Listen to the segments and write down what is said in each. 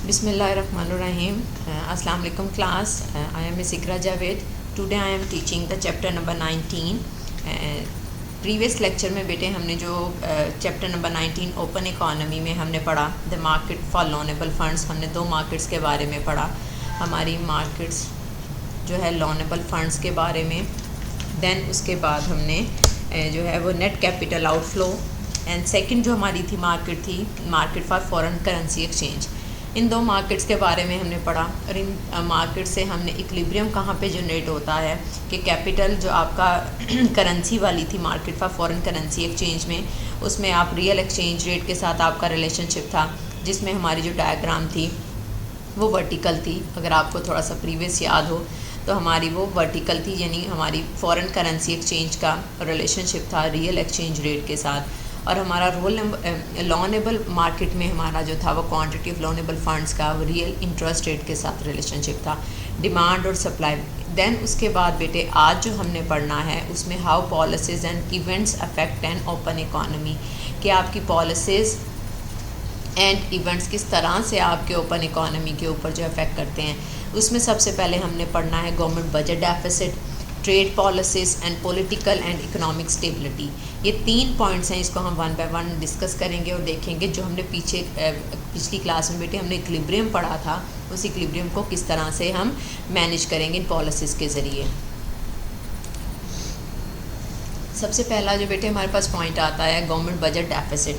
Bismillahirrahmanirrahim. Assalamu alaikum class. I am Ms. Ikra Javed. Today I am teaching the chapter number 19. Previous lecture में बेटे हमने जो chapter number 19 open economy में हमने पढ़ा the market for loanable funds. हमने दो मार्केट्स के बारे में पढ़ा, हमारी मार्केट्स जो है लोनेबल फंड्स के बारे में। देन उसके बाद हमने जो है वो net capital outflow and second जो हमारी थी market for foreign currency exchange. इन दो मार्केट्स के बारे में हमने पढ़ा और इन मार्केट से हमने इक्विलिब्रियम कहाँ पे जनरेट होता है कि कैपिटल जो आपका करेंसी वाली थी market for foreign currency exchange में, उसमें आप रियल एक्सचेंज रेट के साथ आपका रिलेशनशिप था, जिसमें हमारी जो डायग्राम थी वो वर्टिकल थी। अगर आपको थोड़ा सा प्रीवियस याद हो तो हमारी वो वर्टिकल थी, यानी हमारी फॉरेन करेंसी एक्सचेंज का रिलेशनशिप था रियल एक्सचेंज रेट के साथ। और हमारा लोनेबल मार्केट में हमारा जो था वो क्वांटिटी ऑफ लोनेबल फंड्स का रियल इंटरेस्ट रेट के साथ रिलेशनशिप था, डिमांड और सप्लाई। देन उसके बाद बेटे आज जो हमने पढ़ना है उसमें how policies and events affect an open economy, कि आपकी पॉलिसीज़ एंड इवेंट्स किस तरह से आपके ओपन इकोनॉमी के ऊपर जो अफेक्ट करते हैं। उसमें सबसे पहले हमने पढ़ना है government budget deficit, trade policies and political and economic stability. ये 3 पॉइंट्स हैं, इसको हम वन बाय वन डिस्कस करेंगे और देखेंगे जो हमने पिछली क्लास में बेटे हमने इक्विलिब्रियम पढ़ा था, उस इक्विलिब्रियम को किस तरह से हम मैनेज करेंगे इन पॉलिसीज़ के ज़रिए। सबसे पहला जो बेटे हमारे पास पॉइंट आता है government budget deficit.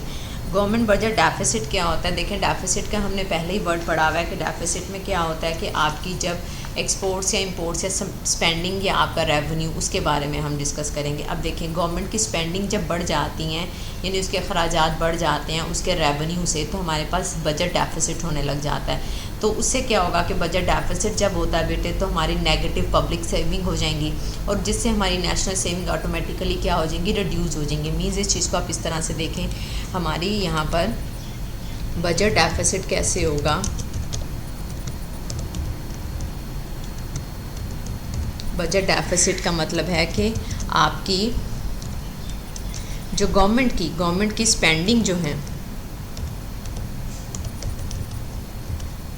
Government budget deficit क्या होता है? देखें, डेफिसिट का हमने पहले ही वर्ड पढ़ा हुआ है कि डेफिसिट में क्या होता है कि आपकी जब एक्सपोर्ट्स या इंपोर्ट्स या स्पेंडिंग या आपका रेवेन्यू, उसके बारे में हम डिस्कस करेंगे। अब देखें, गवर्नमेंट की स्पेंडिंग जब बढ़ जाती हैं यानी उसके अखराजात बढ़ जाते हैं उसके रेवेन्यू से, तो हमारे पास बजट डेफिसिट होने लग जाता है। तो उससे क्या होगा कि बजट डेफिसिट जब होता है बेटे तो हमारी नेगेटिव पब्लिक सेविंग हो जाएंगी और जिससे हमारी नेशनल सेविंग ऑटोमेटिकली क्या हो जाएंगी, रिड्यूस हो जाएंगी। मीन्स इस चीज़ को आप इस तरह से देखें, हमारी यहाँ पर बजट डेफिसिट कैसे होगा। बजट डेफिसिट का मतलब है कि आपकी जो गवर्नमेंट की स्पेंडिंग जो है,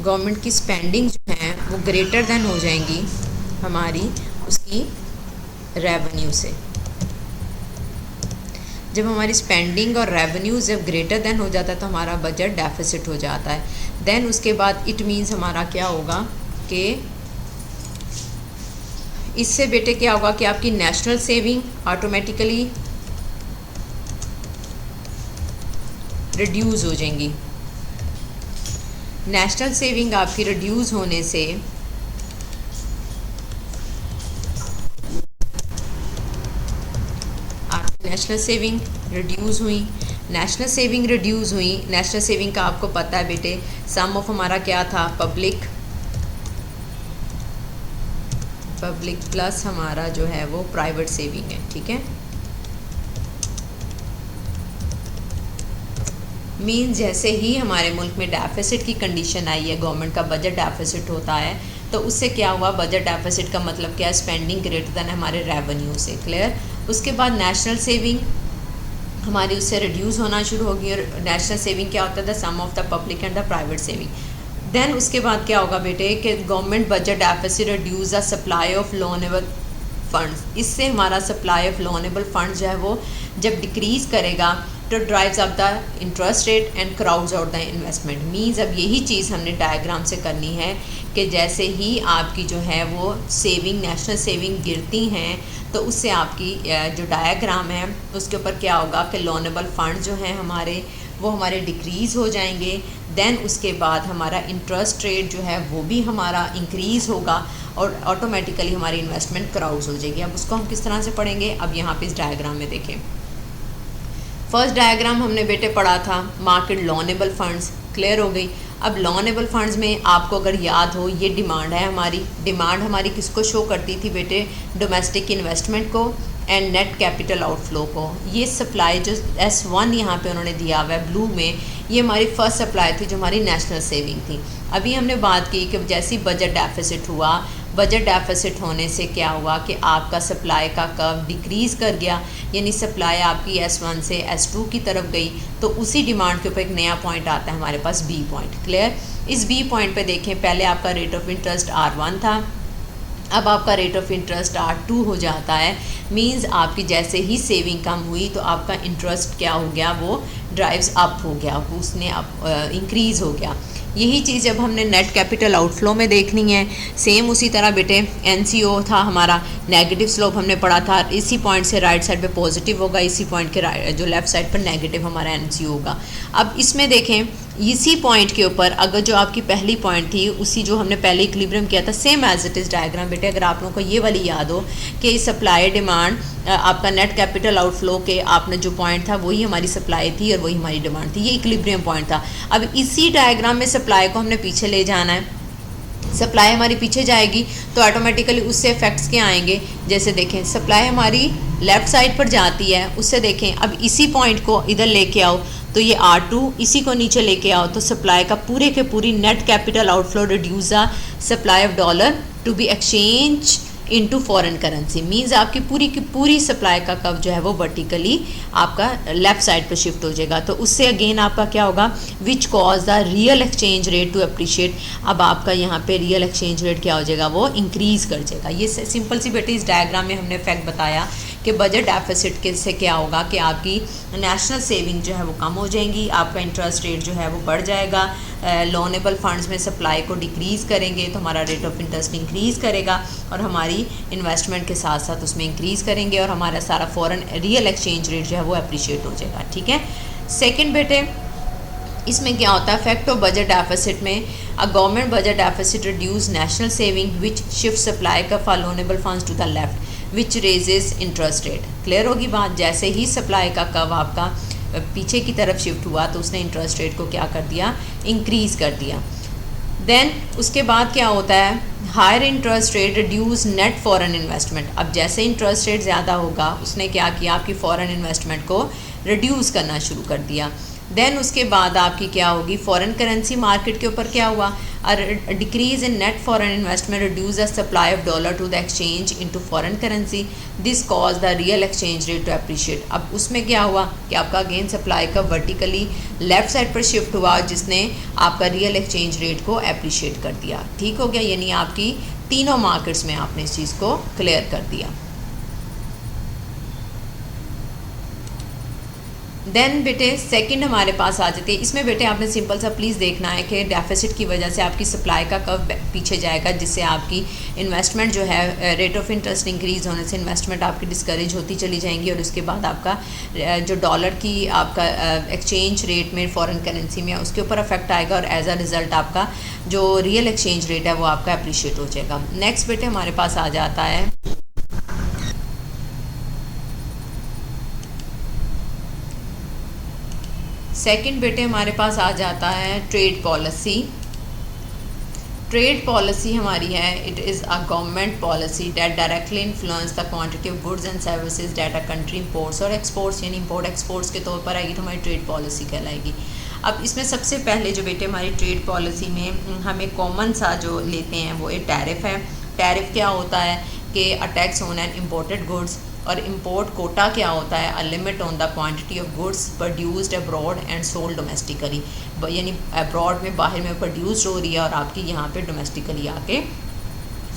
गवर्नमेंट की स्पेंडिंग जो है वो ग्रेटर देन हो जाएंगी हमारी उसकी रेवेन्यू से। जब हमारी स्पेंडिंग और रेवेन्यू जब ग्रेटर देन हो जाता है तो हमारा बजट डेफिसिट हो जाता है। देन उसके बाद इट मीन्स हमारा क्या होगा कि इससे बेटे क्या होगा कि आपकी नेशनल सेविंग ऑटोमेटिकली रिड्यूस हो जाएंगी। नेशनल सेविंग आपकी रिड्यूस होने से आपकी नेशनल सेविंग रिड्यूस हुई। नेशनल सेविंग का आपको पता है बेटे, सम ऑफ हमारा क्या था, पब्लिक प्लस हमारा जो है वो प्राइवेट सेविंग है। ठीक है, मीन जैसे ही हमारे मुल्क में डेफिसिट की कंडीशन आई है, गवर्नमेंट का बजट डेफिसिट होता है, तो उससे क्या हुआ, बजट डेफिसिट का मतलब क्या है, स्पेंडिंग ग्रेटर देन हमारे रेवेन्यू से। क्लियर। उसके बाद नेशनल सेविंग हमारी उससे रिड्यूस होना शुरू होगी और नेशनल सेविंग क्या होता है, the sum of the public and the private saving. Then उसके बाद क्या होगा बेटे कि government budget deficit reduce the supply of loanable funds. इससे हमारा सप्लाई ऑफ लोनेबल फंड जो है वो जब डिक्रीज़ करेगा तो drives up the interest rate and crowds out the investment. Means अब यही चीज़ हमने डायग्राम से करनी है कि जैसे ही आपकी जो है वो सेविंग, नेशनल सेविंग गिरती हैं तो उससे आपकी जो डायग्राम है उसके ऊपर क्या होगा कि लोनेबल फंड जो हैं हमारे वो हमारे डिक्रीज़ हो जाएंगे। देन उसके बाद हमारा इंटरेस्ट रेट जो है वो भी हमारा इंक्रीज़ होगा और ऑटोमेटिकली हमारी इन्वेस्टमेंट क्राउड्स हो जाएगी। अब उसको हम किस तरह से पढ़ेंगे, अब यहाँ पे इस डायग्राम में देखें। फर्स्ट डायग्राम हमने बेटे पढ़ा था मार्केट लोनेबल फंड्स, क्लियर हो गई। अब लोनेबल फंड्स में आपको अगर याद हो ये डिमांड है हमारी, डिमांड हमारी किसको शो करती थी बेटे, डोमेस्टिक इन्वेस्टमेंट को एंड नेट कैपिटल आउटफ्लो को। ये सप्लाई जो S1 यहाँ पे उन्होंने दिया हुआ है ब्लू में, ये हमारी फर्स्ट सप्लाई थी जो हमारी नेशनल सेविंग थी। अभी हमने बात की कि जैसे ही बजट डेफिसिट हुआ, बजट डेफिसिट होने से क्या हुआ कि आपका सप्लाई का कर्व डिक्रीज़ कर गया, यानी सप्लाई आपकी S1 से S2 की तरफ गई। तो उसी डिमांड के ऊपर एक नया पॉइंट आता है हमारे पास B पॉइंट। क्लियर? इस B पॉइंट पे देखें, पहले आपका रेट ऑफ इंटरेस्ट R1 था, अब आपका रेट ऑफ इंटरेस्ट R2 हो जाता है। मींस आपकी जैसे ही सेविंग कम हुई तो आपका इंटरेस्ट क्या हो गया, वो ड्राइव्स अप हो गया, उसने अप इंक्रीज़ हो गया। यही चीज़ जब हमने नेट कैपिटल आउटफ्लो में देखनी है, सेम उसी तरह बेटे NCO था हमारा, नेगेटिव स्लोप हमने पढ़ा था, इसी पॉइंट से राइट साइड पे पॉजिटिव होगा, इसी पॉइंट के जो लेफ़्ट साइड पर नेगेटिव हमारा NCO होगा। अब इसमें देखें, इसी पॉइंट के ऊपर अगर जो आपकी पहली पॉइंट थी, उसी जो हमने पहले इक्विलिब्रियम किया था, same as it is diagram बेटे, अगर आप लोगों को ये वाली याद हो कि सप्लाई डिमांड आपका नेट कैपिटल आउटफ्लो के आपने जो पॉइंट था वही हमारी सप्लाई थी और वही हमारी डिमांड थी, ये इक्विलिब्रियम पॉइंट था। अब इसी डायग्राम में सप्लाई को हमने पीछे ले जाना है, सप्लाई हमारी पीछे जाएगी तो ऑटोमेटिकली उससे इफेक्ट्स क्या आएंगे। जैसे देखें, सप्लाई हमारी लेफ़्ट साइड पर जाती है, उससे देखें अब इसी पॉइंट को इधर लेके आओ तो ये R2, इसी को नीचे लेके आओ तो सप्लाई का पूरे के पूरी net capital outflow reduce the supply of dollar to be exchange into foreign currency. Means आपकी पूरी की पूरी सप्लाई का कर्व जो है वो वर्टिकली आपका लेफ़्ट साइड पर शिफ्ट हो जाएगा। तो उससे अगेन आपका क्या होगा, which cause the real exchange rate to appreciate. अब आपका यहाँ पे रियल एक्सचेंज रेट क्या हो जाएगा, वो इंक्रीज़ कर जाएगा। ये सिंपल सी बेटी इस डायग्राम में हमने फैक्ट बताया कि बजट डेफिसिट के से क्या होगा कि आपकी नेशनल सेविंग जो है वो कम हो जाएंगी, आपका इंटरेस्ट रेट जो है वो बढ़ जाएगा, लोनेबल फंड्स में सप्लाई को डिक्रीज़ करेंगे तो हमारा रेट ऑफ इंटरेस्ट इंक्रीज़ करेगा और हमारी इन्वेस्टमेंट के साथ साथ उसमें इंक्रीज़ करेंगे और हमारा सारा फॉरेन रियल एक्सचेंज रेट जो है वो अप्रिशिएट हो जाएगा। ठीक है। सेकेंड बेटे, इसमें क्या होता है, फैक्ट ऑफ बजट डेफिसिट में, a government budget deficit reduce national saving which shift supply का for loanable funds to the left which raises interest rate. Clear होगी बात? जैसे ही सप्लाई का कर्व आपका पीछे की तरफ शिफ्ट हुआ तो उसने इंटरेस्ट रेट को क्या कर दिया, इंक्रीज़ कर दिया। देन उसके बाद क्या होता है, higher interest rate reduce net foreign investment. अब जैसे इंटरेस्ट रेट ज़्यादा होगा उसने क्या किया, आपकी फॉरेन इन्वेस्टमेंट को रिड्यूस करना शुरू कर दिया। देन उसके बाद आपकी क्या होगी, फॉरेन करेंसी मार्केट के ऊपर क्या हुआ, decrease in net foreign investment reduce the supply of dollar to the exchange into foreign currency, this cause the real exchange rate to appreciate. अब उसमें क्या हुआ कि आपका अगेन सप्लाई का वर्टिकली लेफ्ट साइड पर शिफ्ट हुआ जिसने आपका रियल एक्सचेंज रेट को अप्रिशिएट कर दिया। ठीक हो गया, यानी आपकी तीनों मार्केट्स में आपने इस चीज़ को क्लियर कर दिया। देन बेटे सेकंड हमारे पास आ जाती है। इसमें बेटे आपने सिंपल सा प्लीज़ देखना है कि डेफिसिट की वजह से आपकी सप्लाई का कर्व पीछे जाएगा जिससे आपकी इन्वेस्टमेंट जो है, रेट ऑफ इंटरेस्ट इंक्रीज़ होने से इन्वेस्टमेंट आपकी डिस्करेज होती चली जाएंगी और उसके बाद आपका जो डॉलर की आपका एक्सचेंज रेट में फॉरेन करेंसी में उसके ऊपर अफेक्ट आएगा और एज अ रिज़ल्ट आपका जो रियल एक्सचेंज रेट है वो आपका अप्रिशिएट हो जाएगा। नेक्स्ट बेटे हमारे पास आ जाता है सेकंड बेटे हमारे पास आ जाता है ट्रेड पॉलिसी। ट्रेड पॉलिसी हमारी है, it is a government policy that directly influence the quantity of goods and services that a country imports और एक्सपोर्ट्स, यानी इंपोर्ट एक्सपोर्ट्स के तौर पर आएगी तो हमारी ट्रेड पॉलिसी कहलाएगी। अब इसमें सबसे पहले जो बेटे हमारी ट्रेड पॉलिसी में हमें कॉमन सा जो लेते हैं वो एक टैरिफ है। टैरिफ क्या होता है कि a tax on an imported goods, और इम्पोर्ट कोटा क्या होता है, a limit on the quantity of goods produced abroad and sold domestically, यानी अब्रॉड में बाहर में प्रोड्यूस्ड हो रही है और आपकी यहाँ पे डोमेस्टिकली आके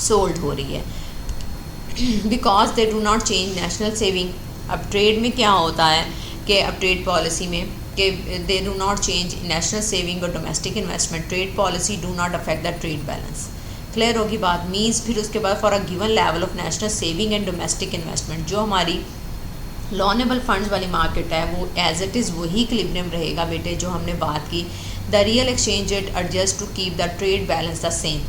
सोल्ड हो रही है। Because they do not change national saving. अब ट्रेड में क्या होता है कि अब ट्रेड पॉलिसी में कि they do not change national saving और domestic investment, trade policy do not affect the trade balance. Clear होगी बात? मीन्स फिर उसके बाद for a given level of national saving and domestic investment, जो हमारी लोनेबल फंड्स वाली मार्केट है वो एज इट इज़ वही इक्विलिब्रियम रहेगा बेटे जो हमने बात की। The real exchange rate adjust to keep the trade balance the same.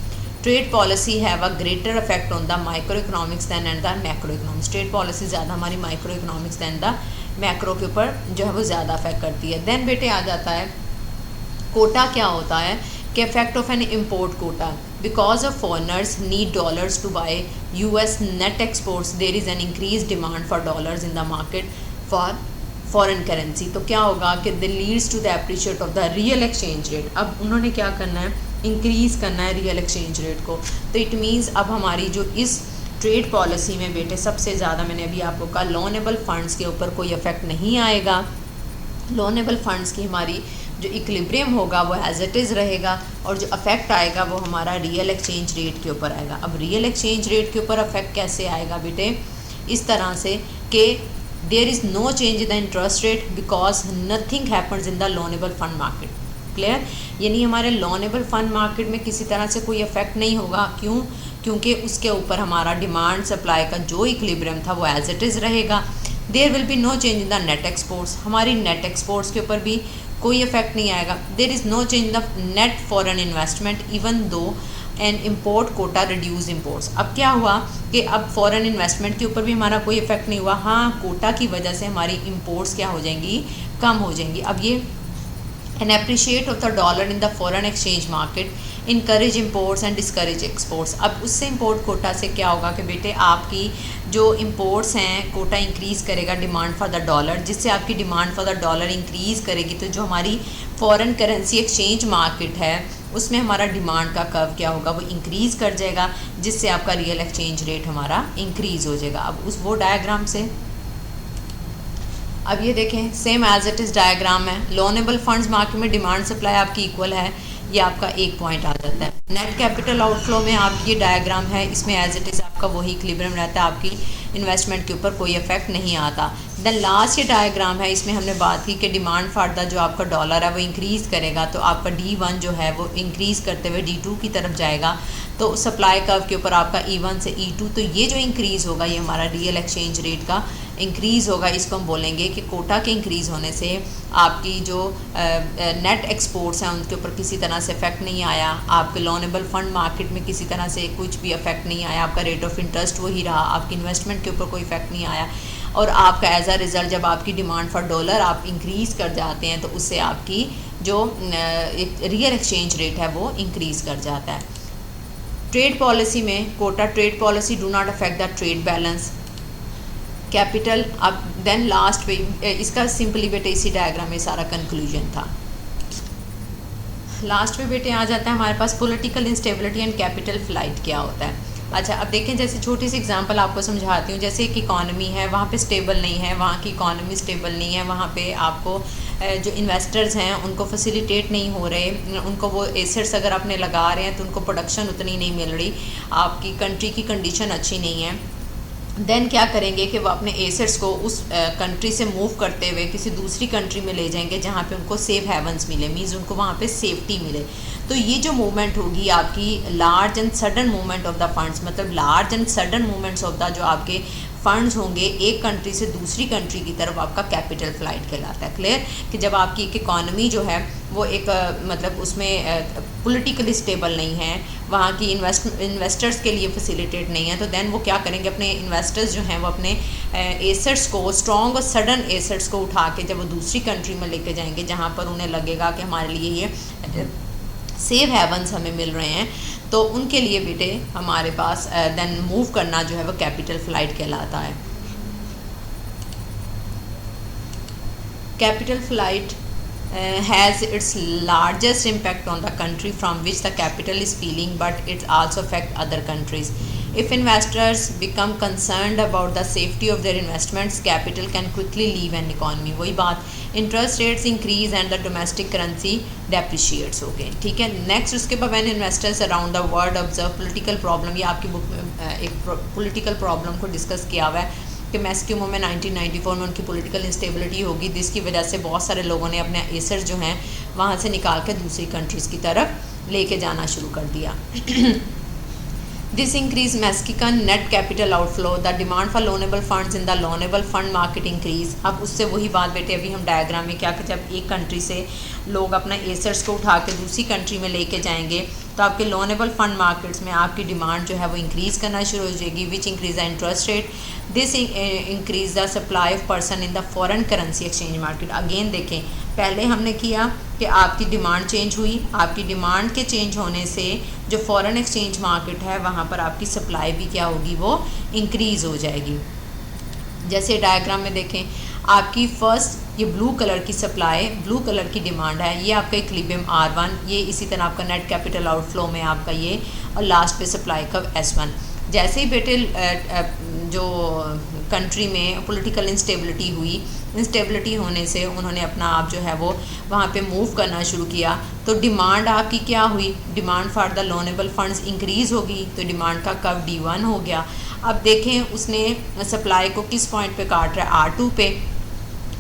Trade policy have a greater effect on the micro economics than and the macro economics. Trade policy ज़्यादा हमारी micro economics than the macro के ऊपर जो है वो ज़्यादा affect करती है। देन बेटे आ जाता है कोटा। क्या होता है कि effect of an import quota, because of foreigners need dollars to buy US net exports there is an increase demand for dollars in the market for foreign currency. तो क्या होगा कि the leads to the appreciate of the real exchange rate. अब उन्होंने क्या करना है, increase करना है रियल एक्सचेंज रेट को। तो इट मीन्स अब हमारी जो इस ट्रेड पॉलिसी में बेटे सबसे ज़्यादा मैंने अभी आपको कहा लोनेबल फ़ंड्स के ऊपर कोई इफ़ेक्ट नहीं आएगा। लोनेबल फ़ंड्स की हमारी जो इक्विलिब्रियम होगा वो एज इट इज़ रहेगा, और जो अफेक्ट आएगा वो हमारा रियल एक्सचेंज रेट के ऊपर आएगा। अब रियल एक्सचेंज रेट के ऊपर अफेक्ट कैसे आएगा बेटे, इस तरह से कि there is no change in the interest rate because nothing happens in the loanable fund market. Clear, यानी हमारे लोनेबल फंड मार्केट में किसी तरह से कोई इफेक्ट नहीं होगा। क्यों? क्योंकि उसके ऊपर हमारा डिमांड सप्लाई का जो इक्विलिब्रियम था वो एज इट इज़ रहेगा। There will be no change in the net exports, हमारी नेट एक्सपोर्ट्स के ऊपर भी कोई इफेक्ट नहीं आएगा। There is no change in the net foreign investment even though and import quota reduce imports. अब क्या हुआ कि अब फॉरेन इन्वेस्टमेंट के ऊपर भी हमारा कोई इफेक्ट नहीं हुआ। हाँ, कोटा की वजह से हमारी इम्पोर्ट्स क्या हो जाएंगी, कम हो जाएंगी। अब ये an appreciate of the dollar in the foreign exchange market encourage imports and discourage exports. अब उससे इम्पोर्ट कोटा से क्या होगा कि बेटे आपकी जो इम्पोर्ट्स हैं कोटा इंक्रीज़ करेगा डिमांड फॉर द डॉलर, जिससे आपकी demand for the dollar increase करेगी। तो जो हमारी फॉरेन करेंसी एक्सचेंज मार्केट है उसमें हमारा डिमांड का कर्व क्या होगा, वो इंक्रीज़ कर जाएगा, जिससे आपका रियल एक्सचेंज रेट हमारा इंक्रीज़ हो जाएगा। अब उस वो डायग्राम से अब ये देखें, same as it is diagram है। लोनेबल फंड्स मार्केट में डिमांड सप्लाई आपकी इक्वल है, ये आपका एक पॉइंट आ जाता है। नेट कैपिटल आउटफ्लो में आपकी ये डायग्राम है, इसमें एज इट इज़ आपका वही इक्विलिब्रियम रहता है, आपकी इन्वेस्टमेंट के ऊपर कोई इफेक्ट नहीं आता। देन लास्ट ये डायग्राम है, इसमें हमने बात की कि डिमांड फॉर द जो आपका डॉलर है वो इंक्रीज़ करेगा, तो आपका D1 जो है वो इंक्रीज़ करते हुए D2 की तरफ जाएगा। तो सप्लाई कर्व के ऊपर आपका E1 से E2, तो ये जो इंक्रीज़ होगा ये हमारा रियल एक्सचेंज रेट का इंक्रीज़ होगा। इसको हम बोलेंगे कि कोटा के इंक्रीज़ होने से आपकी जो नेट एक्सपोर्ट्स हैं उनके ऊपर किसी तरह से इफेक्ट नहीं आया, आपके लोनेबल फंड मार्केट में किसी तरह से कुछ भी इफेक्ट नहीं आया, आपका रेट ऑफ इंटरेस्ट वही रहा, आपकी इन्वेस्टमेंट के ऊपर कोई इफेक्ट नहीं आया, और आपका एज अ रिज़ल्ट जब आपकी डिमांड फॉर डॉलर आप इंक्रीज़ कर जाते हैं तो उससे आपकी जो रियल एक्सचेंज रेट है वो इंक्रीज़ कर जाता है। ट्रेड पॉलिसी में quota trade policy do not affect the trade balance capital. अब देन लास्ट पे इसका सिंपली बेटे इसी डायग्राम में सारा कंक्लूजन था। लास्ट पे बेटे आ जाता है हमारे पास political instability and capital flight क्या होता है। अच्छा, अब देखें, जैसे छोटी सी एग्जांपल आपको समझाती हूँ। जैसे एक इकॉनमी है, वहाँ पे स्टेबल नहीं है, वहाँ की इकॉनमी स्टेबल नहीं है, वहाँ पे आपको जो इन्वेस्टर्स हैं उनको फैसिलिटेट नहीं हो रहे, उनको वो एसेट्स अगर आपने लगा रहे हैं तो उनको प्रोडक्शन उतनी नहीं मिल रही, आपकी कंट्री की कंडीशन अच्छी नहीं है। देन क्या करेंगे कि वो अपने एसेट्स को उस कंट्री से मूव करते हुए किसी दूसरी कंट्री में ले जाएंगे जहाँ पे उनको सेफ हेवन्स मिले, मीन्स उनको वहाँ पे सेफ्टी मिले। तो ये जो मूवमेंट होगी आपकी large and sudden movement of the funds, मतलब large and sudden movements of the जो आपके फंड्स होंगे एक कंट्री से दूसरी कंट्री की तरफ, आपका कैपिटल फ्लाइट कहलाता है। क्लियर, कि जब आपकी एक इकॉनमी जो है वो एक मतलब उसमें पॉलिटिकली स्टेबल नहीं है, वहाँ की इन्वेस्टर्स के लिए फैसिलिटेट नहीं है, तो देन वो क्या करेंगे, अपने इन्वेस्टर्स जो हैं वो अपने एसेट्स को, स्ट्रॉन्ग और सडन एसेट्स को उठा के जब वो दूसरी कंट्री में लेके जाएंगे जहाँ पर उन्हें लगेगा कि हमारे लिए ये सेफ हेवन्स हमें मिल रहे हैं, तो उनके लिए बेटे हमारे पास देन मूव करना जो है वो कैपिटल फ्लाइट कहलाता है। Capital flight has its largest impact on the country from which the capital is feeling, but it also affect other countries. If investors become concerned about the safety of their investments, capital can quickly leave an economy. वही बात, interest rates increase and the domestic currency depreciates. हो गए, ठीक है। Next उसके बाद when investors around the world observe political problem, ये आपकी बुक में एक political problem को डिस्कस किया हुआ है कि मैस्क्यूमो में 1994 में उनकी पॉलिटिकल इंस्टेबिलिटी होगी, जिसकी वजह से बहुत सारे लोगों ने अपने एसेट्स जो हैं वहाँ से निकाल के दूसरी कंट्रीज़ की तरफ लेके जाना शुरू कर दिया। This increase Mexican net capital outflow, the demand for loanable funds in the loanable fund market increase. अब उससे वही बात बेटे अभी हम डायग्राम में क्या कि जब एक कंट्री से लोग अपने एसेट्स को उठा के दूसरी कंट्री में लेके जाएंगे तो आपके लोनेबल फंड मार्केट्स में आपकी डिमांड जो है वो इंक्रीज़ करना शुरू हो जाएगी, which increase the interest rate. This increase the supply of person in the foreign currency exchange market. Again देखें, पहले हमने किया कि आपकी डिमांड चेंज हुई, आपकी डिमांड के चेंज होने से जो फॉरेन एक्सचेंज मार्केट है वहाँ पर आपकी सप्लाई भी क्या होगी, वो इंक्रीज़ हो जाएगी। जैसे डायग्राम में देखें, आपकी फर्स्ट ये ब्लू कलर की सप्लाई, ब्लू कलर की डिमांड है, ये आपका इक्विलिब्रियम R1, ये इसी तरह आपका नेट कैपिटल आउटफ्लो में आपका ये, और लास्ट पे सप्लाई का S1। जैसे ही बेटे जो कंट्री में पॉलिटिकल इंस्टेबिलिटी हुई, इंस्टेबिलिटी होने से उन्होंने अपना आप जो है वो वहाँ पे मूव करना शुरू किया, तो डिमांड आपकी क्या हुई, demand for the loanable funds increase होगी, तो डिमांड का कर्व D1 हो गया। अब देखें उसने सप्लाई को किस पॉइंट पे काट रहा है, R2 पे,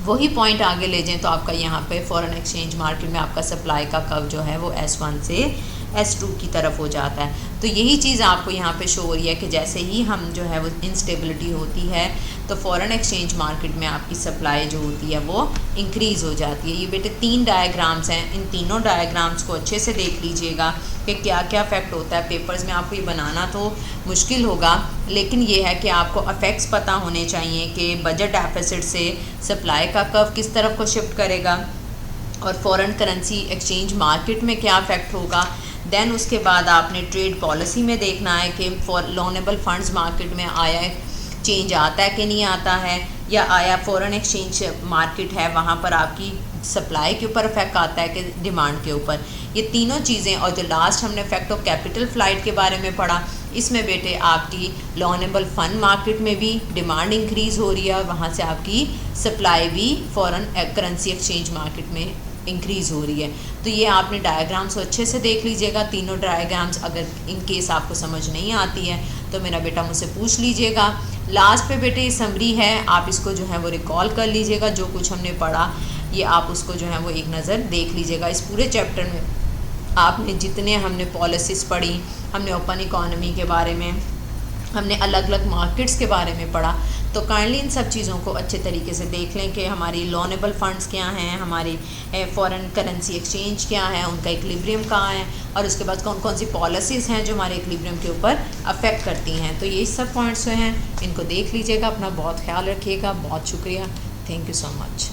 वही पॉइंट आगे ले जाएं तो आपका यहाँ पे फॉरेन एक्सचेंज मार्केट में आपका सप्लाई का कर्व जो है वो S1 से S2 की तरफ हो जाता है। तो यही चीज़ आपको यहाँ पे शो हो रही है कि जैसे ही हम जो है वो इंस्टेबिलिटी होती है तो फॉरेन एक्सचेंज मार्केट में आपकी सप्लाई जो होती है वो इंक्रीज़ हो जाती है। ये बेटे 3 डायग्राम्स हैं, इन तीनों डायग्राम्स को अच्छे से देख लीजिएगा कि क्या क्या अफेक्ट होता है। पेपर्स में आपको ये बनाना तो मुश्किल होगा, लेकिन ये है कि आपको अफेक्ट्स पता होने चाहिए कि बजट डेफिसिट से सप्लाई का कर्व किस तरफ को शिफ्ट करेगा और फॉरेन करेंसी एक्सचेंज मार्केट में क्या अफेक्ट होगा। देन उसके बाद आपने ट्रेड पॉलिसी में देखना है कि फॉर लोनेबल फंड्स मार्केट में आया चेंज आता है कि नहीं आता है, या आया फॉरेन एक्सचेंज मार्केट है वहाँ पर आपकी सप्लाई के ऊपर इफेक्ट आता है कि डिमांड के ऊपर। ये तीनों चीज़ें, और जो लास्ट हमने इफेक्ट ऑफ कैपिटल फ्लाइट के बारे में पढ़ा, इसमें बेटे आपकी लोनेबल फंड मार्केट में भी डिमांड इंक्रीज़ हो रही है और वहाँ से आपकी सप्लाई भी फॉरेन करेंसी एक्सचेंज मार्केट में इंक्रीज़ हो रही है। तो ये आपने डायग्राम्स अच्छे से देख लीजिएगा, तीनों डायग्राम्स। अगर इन केस आपको समझ नहीं आती है तो मेरा बेटा मुझसे पूछ लीजिएगा। लास्ट पे बेटे समरी है, आप इसको जो है वो रिकॉल कर लीजिएगा, जो कुछ हमने पढ़ा ये आप उसको जो है वो एक नज़र देख लीजिएगा। इस पूरे चैप्टर में आपने जितने हमने पॉलिसीज़ पढ़ी, हमने ओपन इकोनॉमी के बारे में, हमने अलग अलग मार्केट्स के बारे में पढ़ा, तो काइंडली इन सब चीज़ों को अच्छे तरीके से देख लें कि हमारी लोनेबल फंड्स क्या हैं, हमारी फॉरेन करेंसी एक्सचेंज क्या है, उनका इक्विलिब्रियम कहाँ है, और उसके बाद कौन कौन सी पॉलिसीज़ हैं जो हमारे इक्विलिब्रियम के ऊपर अफेक्ट करती हैं। तो ये सब पॉइंट्स जो हैं इनको देख लीजिएगा। अपना बहुत ख्याल रखिएगा। बहुत शुक्रिया। Thank you so much.